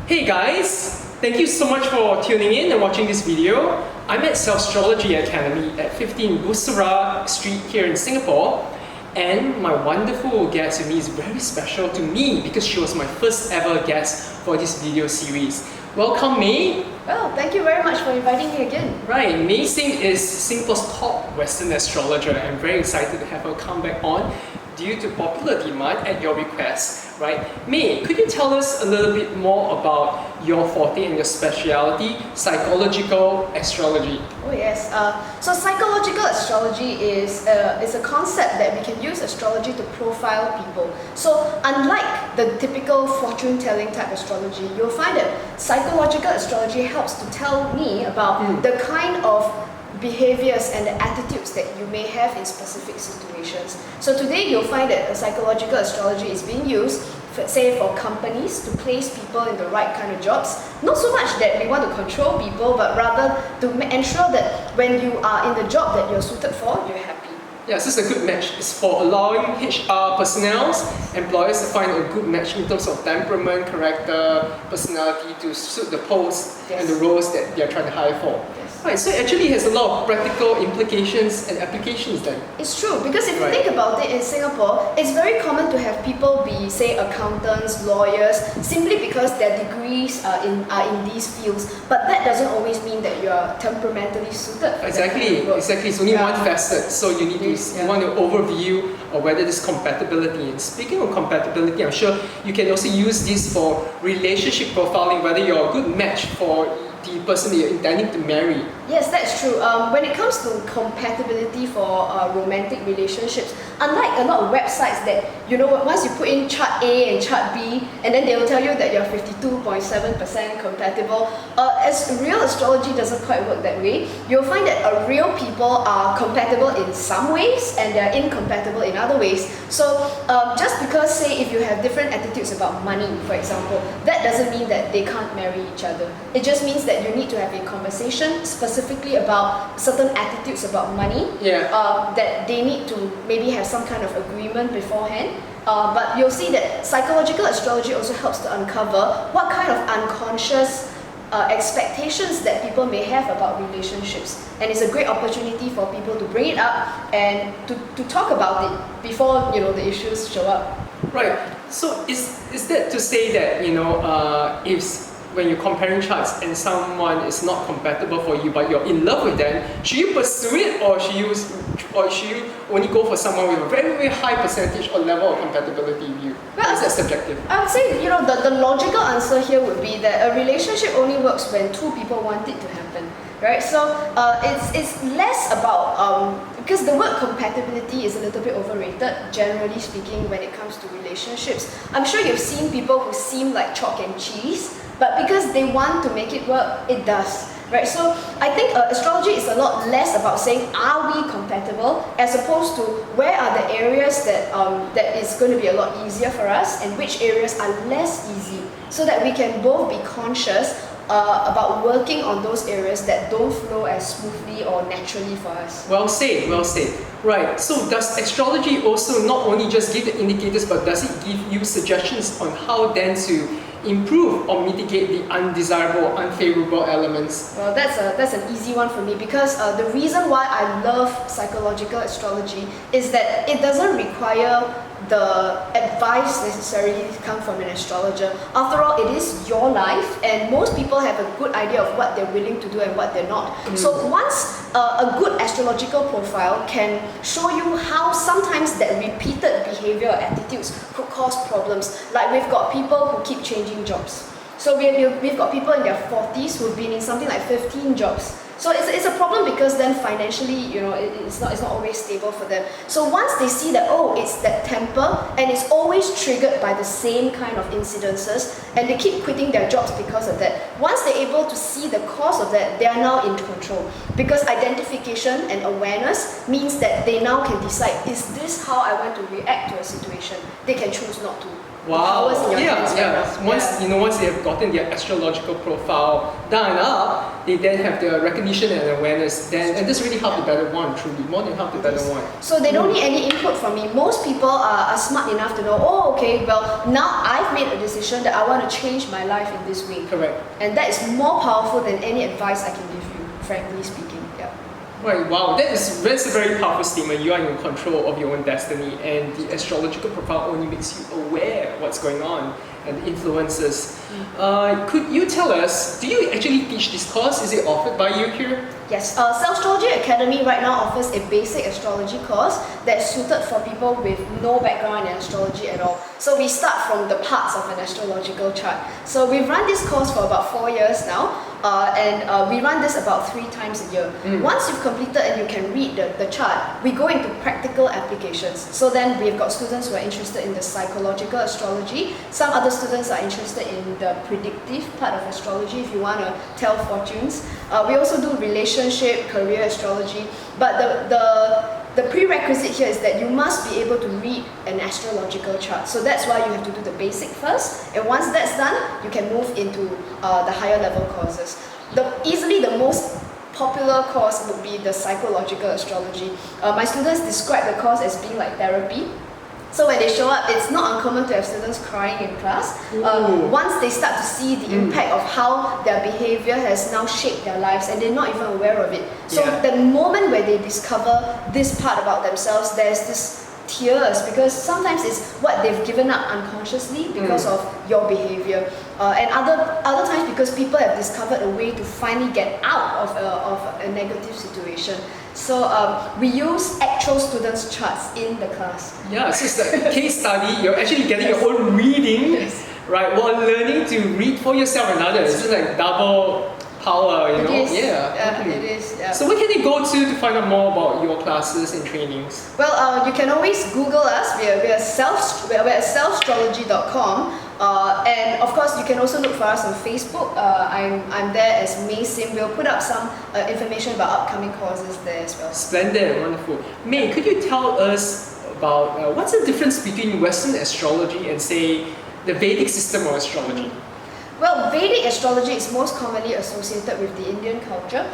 Hey guys! Thank you so much for tuning in and watching this video. I'm at Selfstrology Academy at 15 Bussorah Street here in Singapore, and my wonderful guest with me is very special to me because she was my first ever guest for this video series. Welcome, May. Well, thank you very much for inviting me again. Right, May Singh is Singapore's top Western astrologer. I'm very excited to have her come back on due to popular demand at your request. Right, May, could you tell us a little bit more about your forte and your speciality, psychological astrology? Oh yes. So psychological astrology is a concept that we can use astrology to profile people. So unlike the typical fortune-telling type astrology, you'll find that psychological astrology helps to tell me about the kind of behaviors and the attitudes that you may have in specific situations. So today you'll find that psychological astrology is being used, say for companies, to place people in the right kind of jobs. Not so much that we want to control people, but rather to ensure that when you are in the job that you're suited for, you're happy. Yes, this is a good match. It's for allowing HR personnel, employers to find a good match in terms of temperament, character, personality to suit the posts and the roles that they're trying to hire for. Right, so it actually has a lot of practical implications and applications then. It's true, because if you think about it, in Singapore, it's very common to have people be, say, accountants, lawyers, simply because their degrees are in these fields. But that doesn't always mean that you are temperamentally suited for Exactly. It's only one facet, so you need you want to overview of whether there's compatibility. And speaking of compatibility, I'm sure you can also use this for relationship profiling, whether you're a good match for the person that you're intending to marry. Yes, that's true. When it comes to compatibility for romantic relationships, unlike a lot of websites that, you know, once you put in chart A and chart B, and then they will tell you that you're 52.7% compatible, as real astrology doesn't quite work that way. You'll find that real people are compatible in some ways and they're incompatible in other ways. So just because, say, if you have different attitudes about money, for example, that doesn't mean that they can't marry each other. It just means that you need to have a conversation specifically about certain attitudes about money, that they need to maybe have some kind of agreement beforehand. But you'll see that psychological astrology also helps to uncover what kind of unconscious expectations that people may have about relationships, and it's a great opportunity for people to bring it up and to talk about it before, you know, the issues show up. Right. So is that to say that, you know, if when you're comparing charts and someone is not compatible for you but you're in love with them, should you pursue it, or should you only go for someone with a very, very high percentage or level of compatibility with you? Well, is that subjective? I would say, you know, the logical answer here would be that a relationship only works when two people want it to happen, right? So it's less about because the word compatibility is a little bit overrated, generally speaking, when it comes to relationships. I'm sure you've seen people who seem like chalk and cheese, but because they want to make it work, it does. Right? So I think astrology is a lot less about saying, are we compatible, as opposed to where are the areas that that is going to be a lot easier for us and which areas are less easy, so that we can both be conscious about working on those areas that don't flow as smoothly or naturally for us. Well said, well said. Right, so does astrology also not only just give the indicators, but does it give you suggestions on how then to improve or mitigate the undesirable, unfavorable elements? Well, that's an easy one for me, because the reason why I love psychological astrology is that it doesn't require the advice necessarily to come from an astrologer. After all, it is your life, and most people have a good idea of what they're willing to do and what they're not. So once a good astrological profile can show you how sometimes that repeated behavior or attitudes could cause problems. Like, we've got people who keep changing jobs. So we've got people in their 40s who've been in something like 15 jobs. So it's a problem, because then financially, you know, it's not always stable for them. So once they see that, oh, it's that temper, and it's always triggered by the same kind of incidences, and they keep quitting their jobs because of that, once they're able to see the cause of that, they are now in control. Because identification and awareness means that they now can decide, is this how I want to react to a situation? They can choose not to. Wow. powers in your hands right now. Once they have gotten their astrological profile done up, they then have the recognition and awareness. And this really helped the better one, truly, more than helped the better one. So they don't need any input from me. Most people are smart enough to know, oh, okay, well, now I've made a decision that I want to change my life in this way. Correct. And that is more powerful than any advice I can give you, frankly speaking. Yeah. Right, wow, that's a very powerful statement. You are in control of your own destiny, and the astrological profile only makes you aware of what's going on and the influences. Could you tell us, do you actually teach this course? Is it offered by you here? Yes, Selfstrology Academy right now offers a basic astrology course that's suited for people with no background in astrology at all. So we start from the parts of an astrological chart. So we've run this course for about 4 years now, and we run this about 3 times a year. Once you've completed and you can read the chart, we go into practical applications. So then we've got students who are interested in the psychological astrology. Some other students are interested in the predictive part of astrology, if you want to tell fortunes. We also do relationship, career astrology, but the prerequisite here is that you must be able to read an astrological chart. So that's why you have to do the basic first, and once that's done, you can move into the higher level courses. Easily the most popular course would be the psychological astrology. My students describe the course as being like therapy. So when they show up, it's not uncommon to have students crying in class. Once they start to see the impact of how their behavior has now shaped their lives and they're not even aware of it. So the moment where they discover this part about themselves, there's this tears, because sometimes it's what they've given up unconsciously because of your behavior, and other times because people have discovered a way to finally get out of a negative situation. So we use actual students' charts in the class. Yeah, so it's like a case study. You're actually getting your own reading, right, while learning to read for yourself and others. It's like double power, you know? Totally. It is. Yeah. So where can they go to find out more about your classes and trainings? Well, you can always Google us. We're at selfstrology.com. And of course, you can also look for us on Facebook. I'm there as May Sim. We'll put up some information about upcoming courses there as well. Splendid, wonderful. May, could you tell us about what's the difference between Western astrology and, say, the Vedic system of astrology? Well, Vedic astrology is most commonly associated with the Indian culture,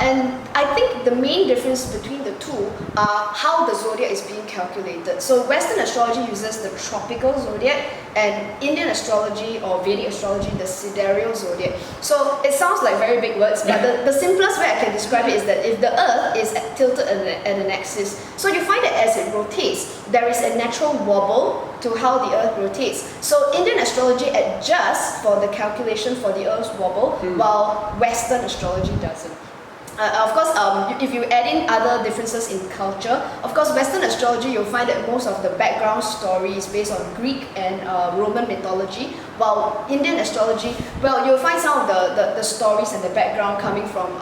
and I think the main difference between the two are how the zodiac is being calculated. So Western astrology uses the tropical zodiac, and Indian astrology or Vedic astrology, the sidereal zodiac. So it sounds like very big words, but the simplest way I can describe it is that if the Earth is tilted at an axis, so you find that as it rotates, there is a natural wobble to how the Earth rotates. So Indian astrology adjusts for the calculation for the Earth's wobble, while Western astrology doesn't. Of course, if you add in other differences in culture, of course, Western astrology, you'll find that most of the background story is based on Greek and Roman mythology, while Indian astrology, well, you'll find some of the stories and the background coming from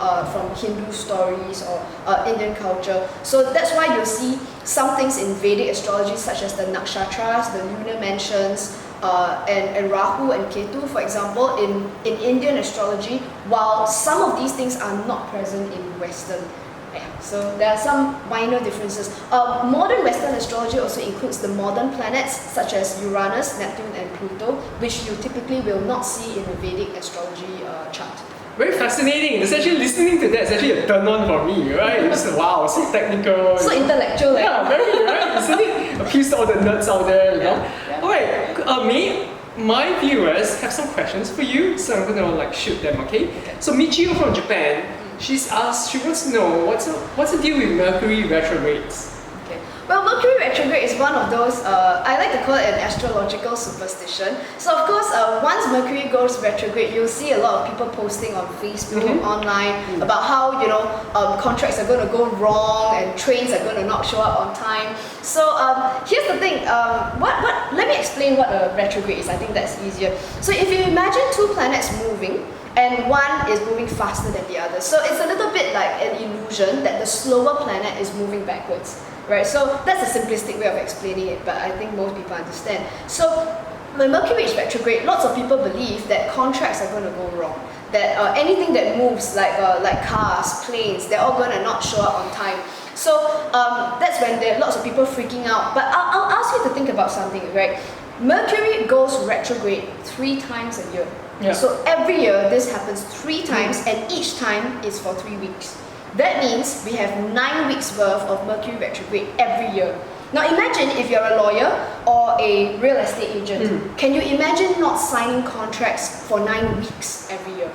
Hindu stories or Indian culture. So that's why you'll see some things in Vedic astrology, such as the nakshatras, the lunar mansions, and Rahu and Ketu, for example, in Indian astrology, while some of these things are not present in Western. Yeah, so there are some minor differences. Modern Western astrology also includes the modern planets such as Uranus, Neptune and Pluto, which you typically will not see in a Vedic astrology chart. Very fascinating. It's actually listening to that. It's actually a turn on for me, right? It's wow, so technical. So intellectual, right? Yeah, very right. Isn't it? Appeals to all the nerds out there, you know. Yeah. All right, me, my viewers have some questions for you, so I'm gonna shoot them. Okay. So Michio from Japan, she wants to know what's the deal with Mercury retrogrades. Well, Mercury retrograde is one of those, I like to call it an astrological superstition. So of course, once Mercury goes retrograde, you'll see a lot of people posting on Facebook, online, about how, contracts are going to go wrong and trains are going to not show up on time. So here's the thing, let me explain what a retrograde is. I think that's easier. So if you imagine two planets moving, and one is moving faster than the other. So it's a little bit like an illusion that the slower planet is moving backwards, right? So that's a simplistic way of explaining it, but I think most people understand. So when Mercury is retrograde, lots of people believe that contracts are going to go wrong. That anything that moves, like cars, planes, they're all going to not show up on time. So that's when there are lots of people freaking out. But I'll ask you to think about something, right? Mercury goes retrograde 3 times a year. Yeah. So every year this happens 3 times, and each time is for 3 weeks. That means we have 9 weeks worth of Mercury retrograde every year. Now imagine if you're a lawyer or a real estate agent. Can you imagine not signing contracts for 9 weeks every year?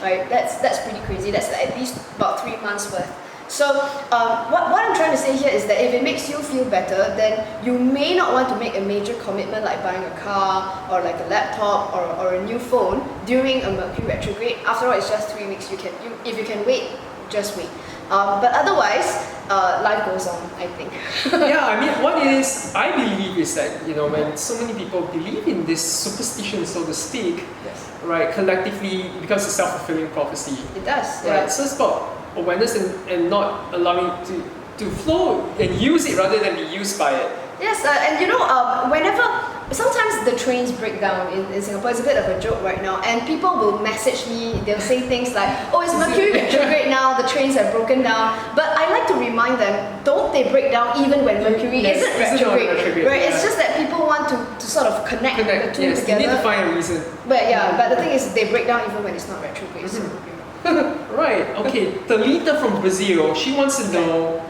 Right? That's pretty crazy. That's at least about 3 months worth. So what I'm trying to say here is that if it makes you feel better, then you may not want to make a major commitment like buying a car or like a laptop or a new phone during a Mercury retrograde. After all, it's just 3 weeks. If you can wait, just wait. But otherwise, life goes on, I think. Yeah, I mean, what I believe is that, when so many people believe in this superstition, so to speak, Yes. right, collectively, because it's self-fulfilling prophecy. It does. Right, Yeah. so it's about awareness and not allowing it to flow and use it rather than be used by it. Yes, and sometimes the trains break down in Singapore. It's a bit of a joke right now, and people will message me. They'll say things like, "Oh, it's Mercury retrograde now. The trains have broken down." But I like to remind them, don't they break down even when Mercury isn't retrograde? Right? It's just that people want to sort of connect the two yes, together. you need to find a reason. But the thing is, they break down even when it's not retrograde. So, Right, okay. Talita from Brazil, she wants to know,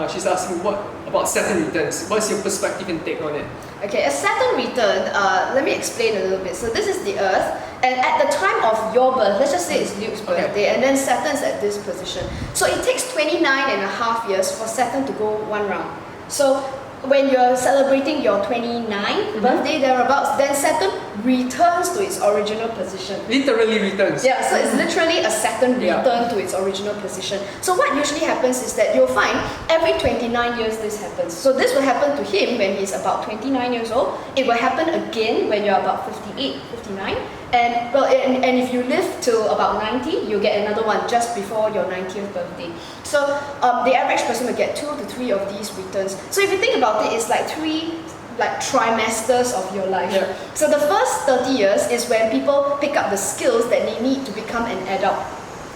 she's asking what about Saturn returns. What's your perspective and take on it? Okay, a Saturn return, let me explain a little bit. So this is the Earth, and at the time of your birth, let's just say it's Luke's birthday, and then Saturn's at this position. So it takes 29 and a half years for Saturn to go 1 round. So when you're celebrating your 29th birthday thereabouts, then Saturn returns to its original position. Literally returns. Yeah, so it's literally a Saturn return to its original position. So what usually happens is that you'll find every 29 years this happens. So this will happen to him when he's about 29 years old. It will happen again when you're about 58, 59. And if you live till about 90, you'll get another one just before your 90th birthday. So the average person will get 2 to 3 of these returns. So if you think about it, it's like 3 trimesters of your life. Yeah. So the first 30 years is when people pick up the skills that they need to become an adult.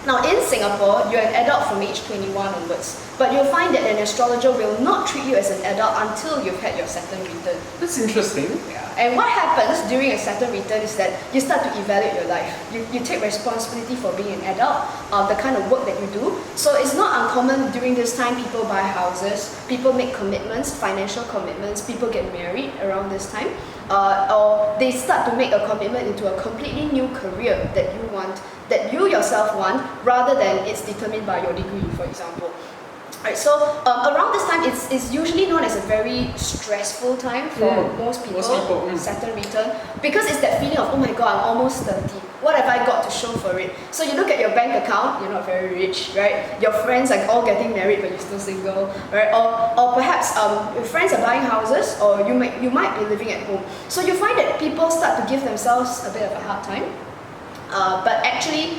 Now in Singapore, you're an adult from age 21 onwards, but you'll find that an astrologer will not treat you as an adult until you've had your Saturn return. That's interesting. Yeah. And what happens during a Saturn return is that you start to evaluate your life. You take responsibility for being an adult, the kind of work that you do. So it's not uncommon during this time people buy houses, people make commitments, financial commitments, people get married around this time. Or they start to make a commitment into a completely new career that you want, that you yourself want, rather than it's determined by your degree, for example. Right, so around this time, it's usually known as a very stressful time for most people. Saturn return, because it's that feeling of, oh my god, I'm almost 30. What have I got to show for it? So you look at your bank account, you're not very rich, right? Your friends are all getting married, but you're still single, right? Or perhaps your friends are buying houses, or you might be living at home. So you find that people start to give themselves a bit of a hard time. But actually,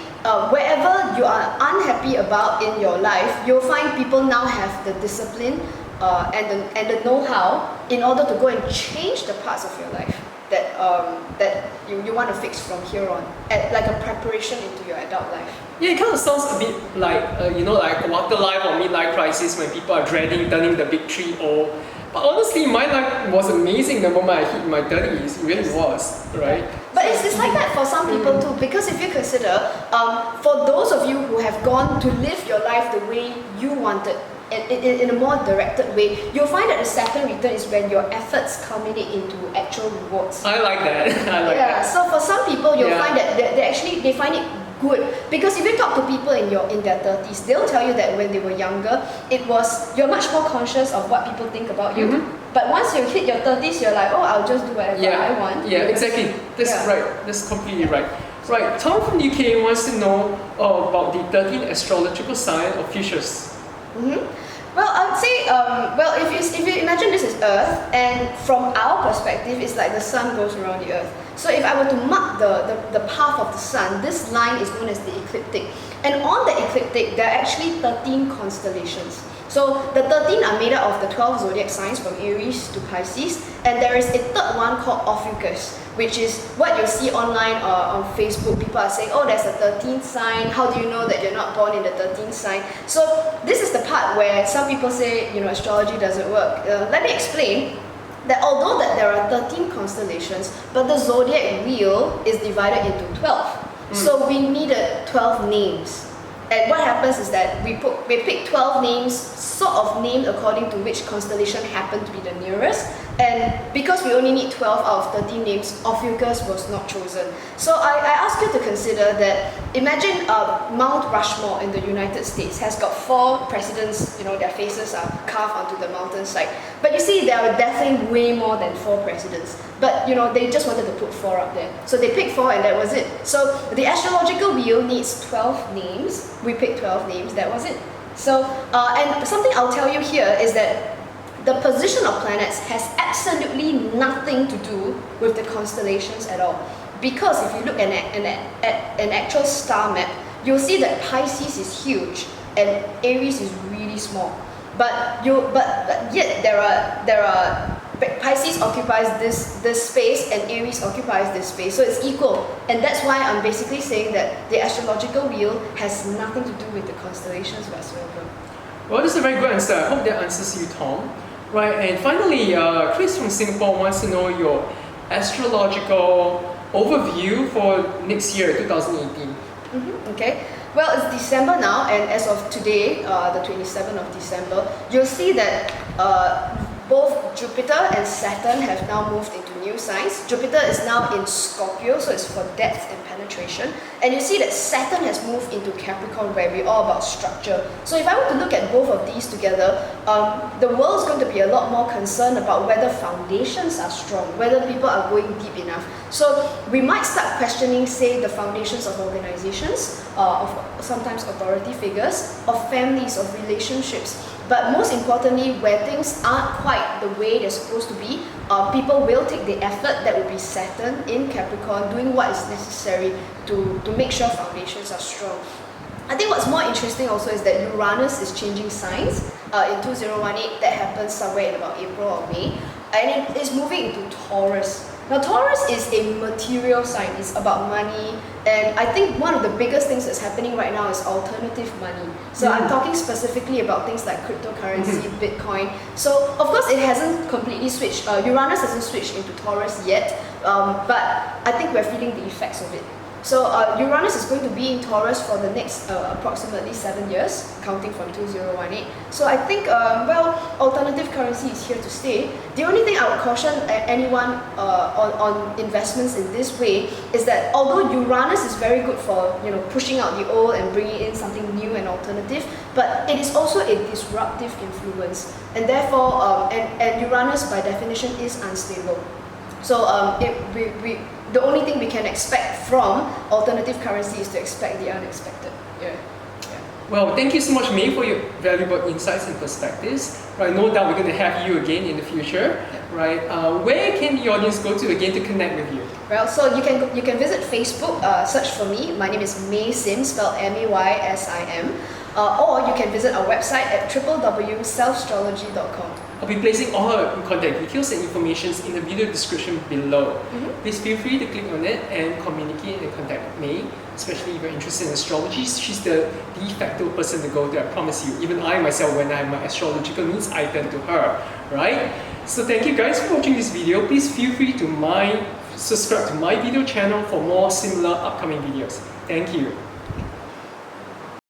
wherever you are unhappy about in your life, you'll find people now have the discipline and the know-how in order to go and change the parts of your life that you want to fix from here on, like a preparation into your adult life. Yeah, it kind of sounds a bit like, like quarter life or midlife crisis when people are dreading turning the big 3-0. But honestly, my life was amazing the moment I hit my 30s. It really was, right? But it's like that for some people too, because if you consider, for those of you who have gone to live your life the way you wanted, in a more directed way, you'll find that the Saturn return is when your efforts culminate into actual rewards. I like that. Yeah, so for some people, you'll find that they find it good, because if you talk to people in their 30s, they'll tell you that when they were younger, you're much more conscious of what people think about you. But once you hit your 30s, you're like, oh, I'll just do whatever I want. Yeah, exactly. That's right. That's completely right. Right. Tom from the UK wants to know about the 13 astrological sign of futures. Well, I would say, if you imagine this is Earth, and from our perspective, it's like the sun goes around the Earth. So if I were to mark the path of the sun, this line is known as the ecliptic. And on the ecliptic, there are actually 13 constellations. So the 13 are made up of the 12 zodiac signs from Aries to Pisces, and there is a third one called Ophiuchus, which is what you see online on Facebook. People are saying, oh, there's a 13th sign. How do you know that you're not born in the 13th sign? So this is the part where some people say, astrology doesn't work. Let me explain. that although that there are 13 constellations, but the zodiac wheel is divided into 12. So we needed 12 names. And what happens is that we pick 12 names, sort of named according to which constellation happened to be the nearest. And because we only need 12 out of 13 names, Ophiuchus was not chosen. So I ask you to consider that, imagine Mount Rushmore in the United States has got 4 presidents, their faces are carved onto the mountainside. But you see, there are definitely way more than 4 presidents. But they just wanted to put 4 up there. So they picked 4 and that was it. So the astrological wheel needs 12 names. We picked 12 names, that was it. So, and something I'll tell you here is that the position of planets has absolutely nothing to do with the constellations at all. Because if you look at an actual star map, you'll see that Pisces is huge and Aries is really small. But yet there are Pisces occupies this space and Aries occupies this space, so it's equal. And that's why I'm basically saying that the astrological wheel has nothing to do with the constellations whatsoever. Well, that's a very good answer. I hope that answers you, Tom. Right, and finally, Chris from Singapore wants to know your astrological overview for next year, 2018. Okay. Well, it's December now, and as of today, the 27th of December, you'll see that both Jupiter and Saturn have now moved into new signs. Jupiter is now in Scorpio, so it's for depth and penetration. And you see that Saturn has moved into Capricorn, where we're all about structure. So if I were to look at both of these together, the world is going to be a lot more concerned about whether foundations are strong, whether people are going deep enough. So we might start questioning, say, the foundations of organizations, of sometimes authority figures, of families, of relationships. But most importantly, where things aren't quite the way they're supposed to be, people will take the effort, that will be Saturn in Capricorn, doing what is necessary to make sure foundations are strong. I think what's more interesting also is that Uranus is changing signs in 2018. That happens somewhere in about April or May. And it is moving into Taurus. Now Taurus is a material sign, it's about money, and I think one of the biggest things that's happening right now is alternative money. So I'm talking specifically about things like cryptocurrency, Bitcoin. So of course it hasn't completely switched, Uranus hasn't switched into Taurus yet, but I think we're feeling the effects of it. So Uranus is going to be in Taurus for the next approximately 7 years, counting from 2018. So I think, alternative currency is here to stay. The only thing I would caution anyone on investments in this way is that although Uranus is very good for pushing out the old and bringing in something new and alternative, but it is also a disruptive influence, and therefore, and Uranus by definition is unstable. So the only thing we can expect from alternative currency is to expect the unexpected. Yeah. Well, thank you so much, May, for your valuable insights and perspectives. Right, no doubt we're going to have you again in the future. Right, where can the audience go to again to connect with you? Well, so you can visit Facebook, search for me. My name is May Sim, spelled Maysim, or you can visit our website at www.selfstrology.com. I'll be placing all her contact details and information in the video description below. Please feel free to click on it and communicate and contact May, especially if you're interested in astrology. She's the de facto person to go to, I promise you. Even I myself, when I have my astrological needs, I turn to her, right? So thank you guys for watching this video. Please feel free to subscribe to my video channel for more similar upcoming videos. Thank you.